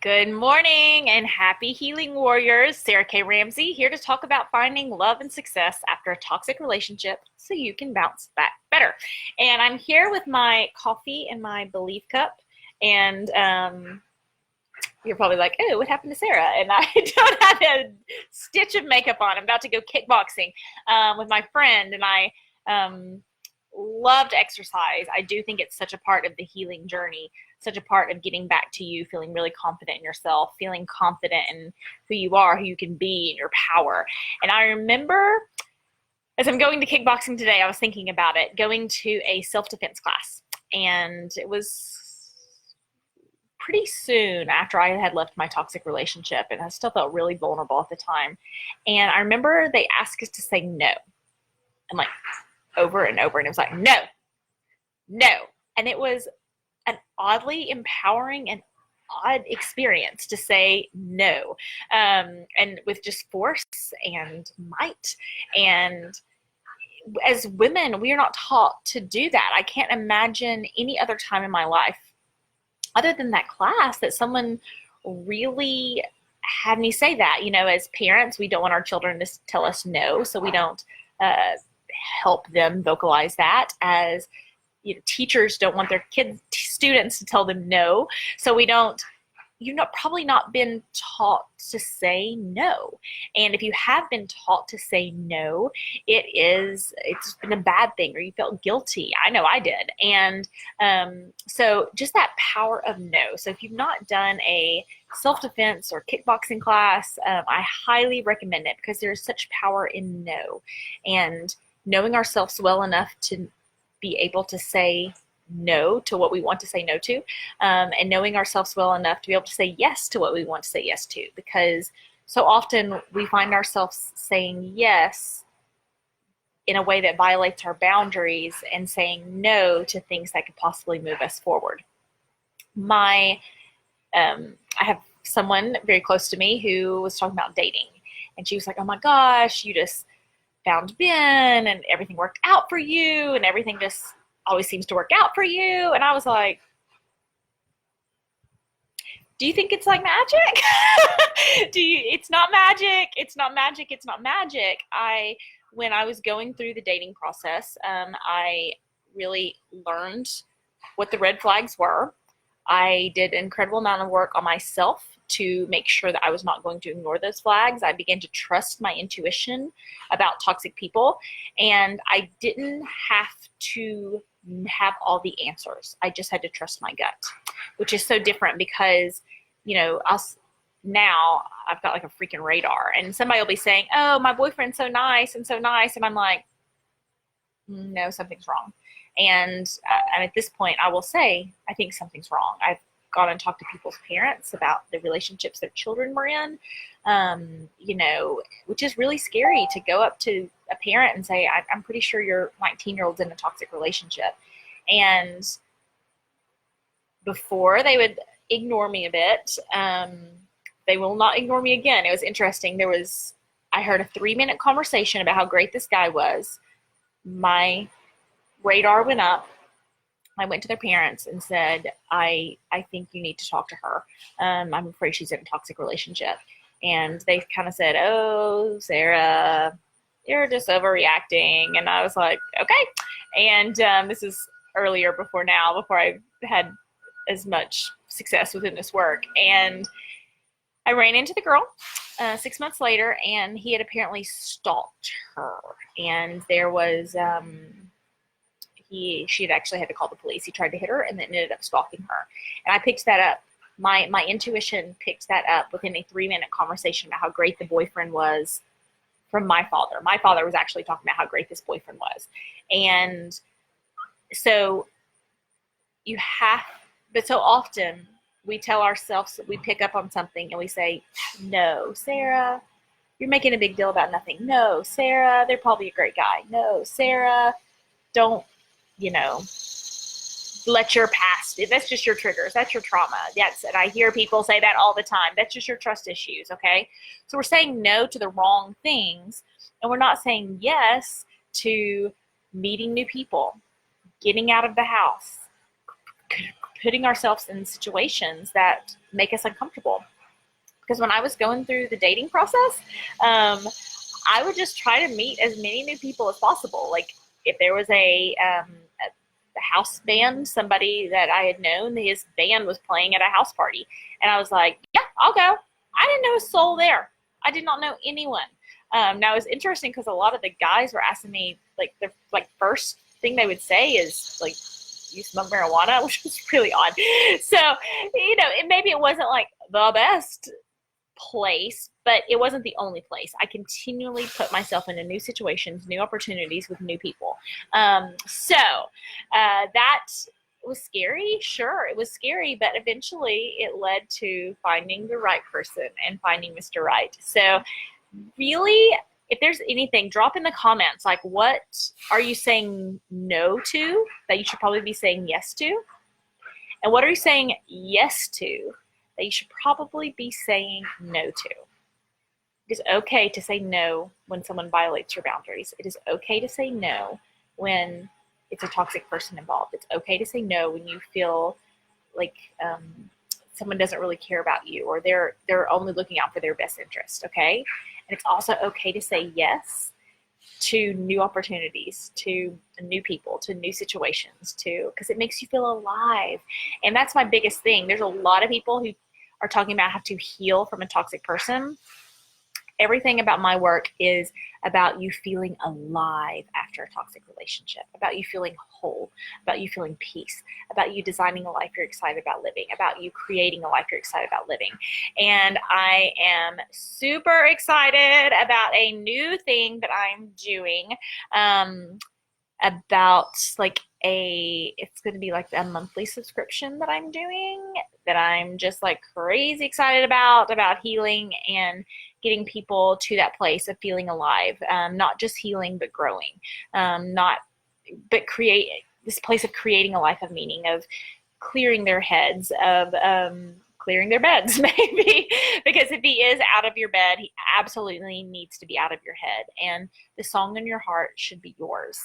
Good morning and happy healing warriors. Sarah K Ramsey here to talk about finding love and success after a toxic relationship so you can bounce back better. And I'm here with my coffee and my Believe cup. And you're probably like, oh, what happened to Sarah? And I don't have a stitch of makeup on. I'm about to go kickboxing with my friend, and I love to exercise. I do think it's such a part of the healing journey, such a part of getting back to you, feeling really confident in yourself, feeling confident in who you are, who you can be, and your power. And I remember as I'm going to kickboxing today, I was thinking about it, going to a self-defense class. And it was pretty soon after I had left my toxic relationship, and I still felt really vulnerable at the time. And I remember they asked us to say no. And like over and over, and it was like, no, no. And it was an oddly empowering and odd experience to say no, and with just force and might. And as women, we are not taught to do that. I can't imagine any other time in my life other than that class that someone really had me say that. You know, as parents, we don't want our children to tell us no, so we don't help them vocalize that. As teachers don't want their students to tell them no, so we don't. You've probably not been taught to say no. And if you have been taught to say no, it's been a bad thing, or you felt guilty. I know I did. And so just that power of no. So if you've not done a self-defense or kickboxing class, I highly recommend it, because there's such power in no. And knowing ourselves well enough to be able to say no to what we want to say no to, and knowing ourselves well enough to be able to say yes to what we want to say yes to, because so often we find ourselves saying yes in a way that violates our boundaries and saying no to things that could possibly move us forward. I have someone very close to me who was talking about dating, and she was like, oh my gosh, you just found Ben and everything worked out for you, and everything just always seems to work out for you. And I was like, do you think it's like magic? It's not magic. It's not magic. It's not magic. When I was going through the dating process, I really learned what the red flags were. I did an incredible amount of work on myself to make sure that I was not going to ignore those flags. I began to trust my intuition about toxic people, and I didn't have to have all the answers. I just had to trust my gut, which is so different, because now I've got like a freaking radar, and somebody will be saying, oh, my boyfriend's so nice, and I'm like, no, something's wrong. And at this point, I will say, I think something's wrong. I've gone and talked to people's parents about the relationships their children were in, which is really scary to go up to a parent and say, I'm pretty sure your 19-year-old's in a toxic relationship. And before they would ignore me a bit, they will not ignore me again. It was interesting. I heard a 3-minute conversation about how great this guy was. My radar went up. I went to their parents and said, I think you need to talk to her. I'm afraid she's in a toxic relationship. And they kind of said, oh, Sarah, you're just overreacting. And I was like, okay. And this is earlier before I had as much success within this work. And I ran into the girl 6 months later, and he had apparently stalked her. And there was... she had actually had to call the police. He tried to hit her and then ended up stalking her. And I picked that up. My intuition picked that up within a 3-minute conversation about how great the boyfriend was from my father. My father was actually talking about how great this boyfriend was. And so but so often we tell ourselves that we pick up on something and we say, no, Sarah, you're making a big deal about nothing. No, Sarah, they're probably a great guy. No, Sarah, don't, let your past, that's just your triggers. That's your trauma. And I hear people say that all the time. That's just your trust issues. Okay. So we're saying no to the wrong things, and we're not saying yes to meeting new people, getting out of the house, putting ourselves in situations that make us uncomfortable. Because when I was going through the dating process, I would just try to meet as many new people as possible. Like if there was a house band, somebody that I had known, his band was playing at a house party. And I was like, yeah, I'll go. I didn't know a soul there. I did not know anyone. Now it's interesting because a lot of the guys were asking me, like the first thing they would say is like, you smoke marijuana, which was really odd. So, maybe it wasn't like the best place, but it wasn't the only place. I continually put myself into new situations, new opportunities with new people. So that was scary. Sure, it was scary, but eventually it led to finding the right person and finding Mr. Right. So really, if there's anything, drop in the comments, like what are you saying no to that you should probably be saying yes to? And what are you saying yes to that you should probably be saying no to? It is okay to say no when someone violates your boundaries. It is okay to say no when it's a toxic person involved. It's okay to say no when you feel like someone doesn't really care about you, or they're only looking out for their best interest, okay? And it's also okay to say yes to new opportunities, to new people, to new situations, because it makes you feel alive. And that's my biggest thing. There's a lot of people who are talking about how to heal from a toxic person. Everything about my work is about you feeling alive after a toxic relationship, about you feeling whole, about you feeling peace, about you designing a life you're excited about living, about you creating a life you're excited about living. And I am super excited about a new thing that I'm doing, about it's going to be like a monthly subscription that I'm doing, that I'm just like crazy excited about healing and getting people to that place of feeling alive, not just healing, but growing, create this place of creating a life of meaning, of clearing their heads, of clearing their beds, maybe, because if he is out of your bed, he absolutely needs to be out of your head. And the song in your heart should be yours,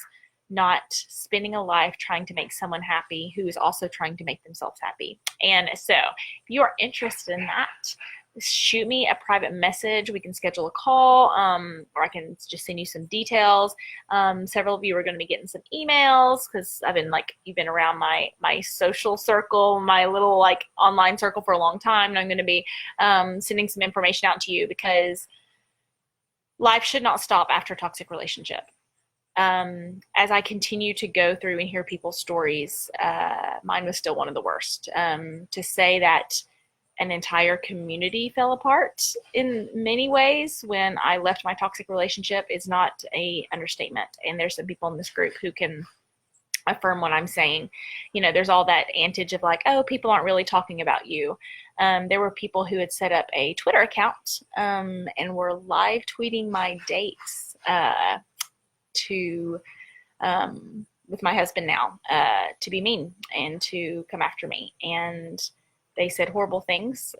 not spending a life trying to make someone happy who is also trying to make themselves happy. And so if you are interested in that, shoot me a private message. We can schedule a call, or I can just send you some details. Several of you are going to be getting some emails because you've been around my social circle, my little online circle for a long time. And I'm going to be sending some information out to you because life should not stop after a toxic relationship. As I continue to go through and hear people's stories, mine was still one of the worst. To say that an entire community fell apart in many ways when I left my toxic relationship is not an understatement. And there's some people in this group who can affirm what I'm saying. There's all that antage of people aren't really talking about you. There were people who had set up a Twitter account and were live tweeting my dates with my husband now, to be mean and to come after me. And they said horrible things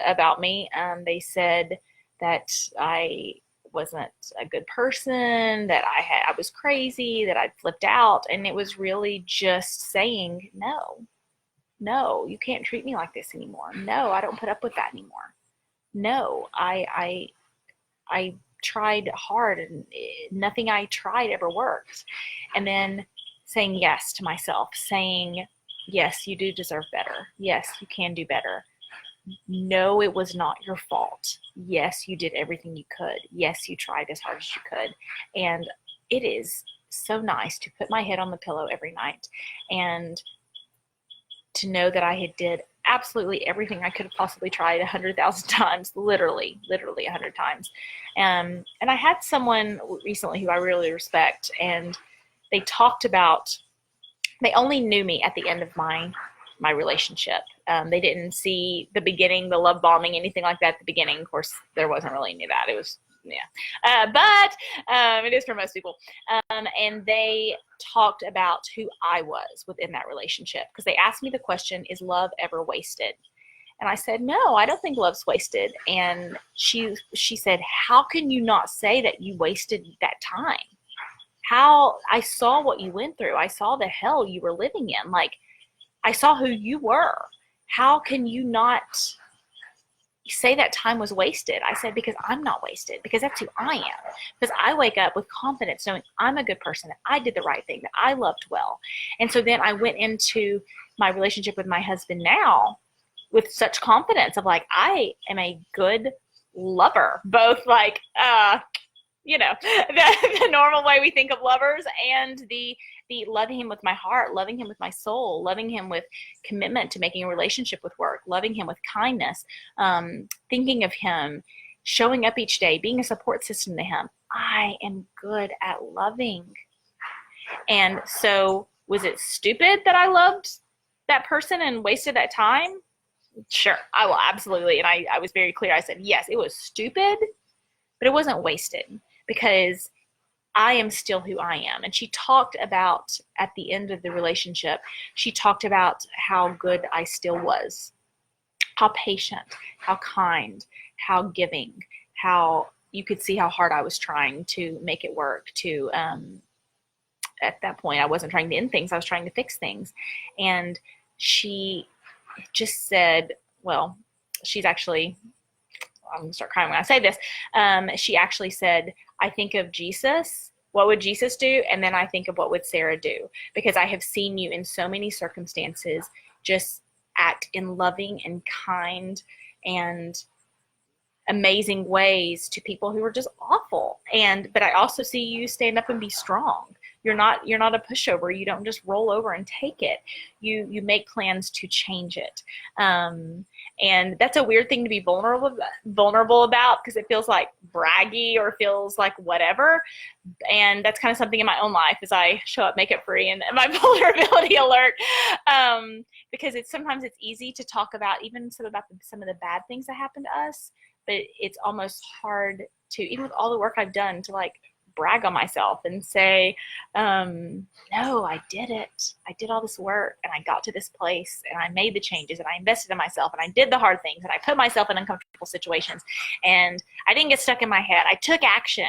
about me. They said that I wasn't a good person, that I was crazy, that I'd flipped out. And it was really just saying, no, you can't treat me like this anymore. No, I don't put up with that anymore. No, I tried hard and nothing I tried ever worked. And then saying yes to myself, saying, yes, you do deserve better. Yes, you can do better. No, it was not your fault. Yes, you did everything you could. Yes, you tried as hard as you could. And it is so nice to put my head on the pillow every night and to know that I had did absolutely everything I could have possibly tried 100,000 times, literally 100 times. And I had someone recently who I really respect, and they talked about, they only knew me at the end of my relationship. They didn't see the beginning, the love bombing, anything like that at the beginning. Of course, there wasn't really any of that. It was, but it is for most people. And they talked about who I was within that relationship because they asked me the question, is love ever wasted? And I said, no, I don't think love's wasted. And she said, how can you not say that you wasted that time? How I saw what you went through. I saw the hell you were living in. I saw who you were. How can you not say that time was wasted? I said, because I'm not wasted, because that's who I am. Because I wake up with confidence knowing I'm a good person, that I did the right thing, that I loved well. And so then I went into my relationship with my husband now with such confidence of like, I am a good lover, both like, the normal way we think of lovers, and the loving him with my heart, loving him with my soul, loving him with commitment to making a relationship with work, loving him with kindness, thinking of him, showing up each day, being a support system to him. I am good at loving. And so was it stupid that I loved that person and wasted that time? Sure, I will absolutely. And I was very clear. I said, yes, it was stupid, but it wasn't wasted, because I am still who I am. And she talked about, at the end of the relationship, she talked about how good I still was, how patient, how kind, how giving, how you could see how hard I was trying to make it work, to, at that point, I wasn't trying to end things, I was trying to fix things. And she just said, well, she's actually, I'm going to start crying when I say this. She actually said, I think of Jesus. What would Jesus do? And then I think of what would Sarah do? Because I have seen you in so many circumstances just act in loving and kind and amazing ways to people who are just awful. But I also see you stand up and be strong. You're not a pushover. You don't just roll over and take it. You make plans to change it. And that's a weird thing to be vulnerable about, because it feels like braggy or feels like whatever. And that's kind of something in my own life as I show up Make It Free and my vulnerability alert. Because sometimes it's easy to talk about even some of the bad things that happen to us, but it's almost hard to, even with all the work I've done, to like brag on myself and say, no, I did it. I did all this work and I got to this place and I made the changes and I invested in myself and I did the hard things and I put myself in uncomfortable situations and I didn't get stuck in my head. I took action.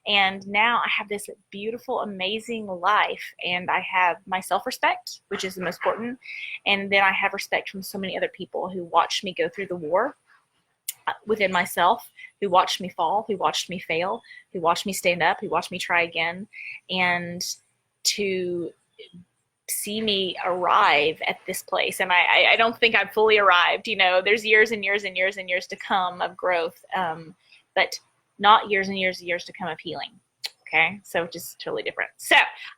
And now I have this beautiful, amazing life, and I have my self-respect, which is the most important. And then I have respect from so many other people who watched me go through the war within myself, who watched me fall, who watched me fail, who watched me stand up, who watched me try again, and to see me arrive at this place. And I don't think I've fully arrived. There's years and years and years and years to come of growth, but not years and years and years to come of healing. Okay, so just totally different. So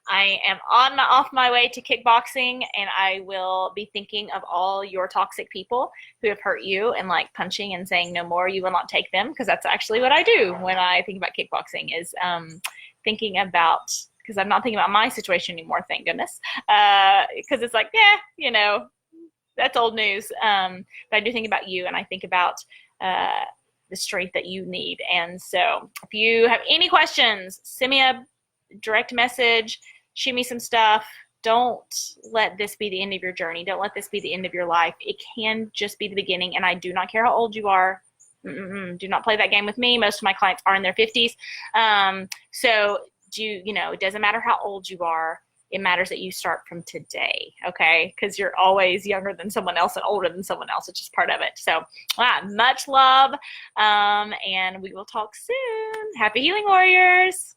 I am off my way to kickboxing, and I will be thinking of all your toxic people who have hurt you and like punching and saying no more, you will not take them, because that's actually what I do when I think about kickboxing, is thinking about, because I'm not thinking about my situation anymore, thank goodness, because it's like, that's old news. But I do think about you, and I think about the strength that you need. And so if you have any questions, send me a direct message, shoot me some stuff. Don't let this be the end of your journey. Don't let this be the end of your life. It can just be the beginning. And I do not care how old you are. Do not play that game with me. Most of my clients are in their 50s. So it doesn't matter how old you are. It matters that you start from today, okay? Because you're always younger than someone else and older than someone else. It's just part of it. So much love, and we will talk soon. Happy Healing Warriors.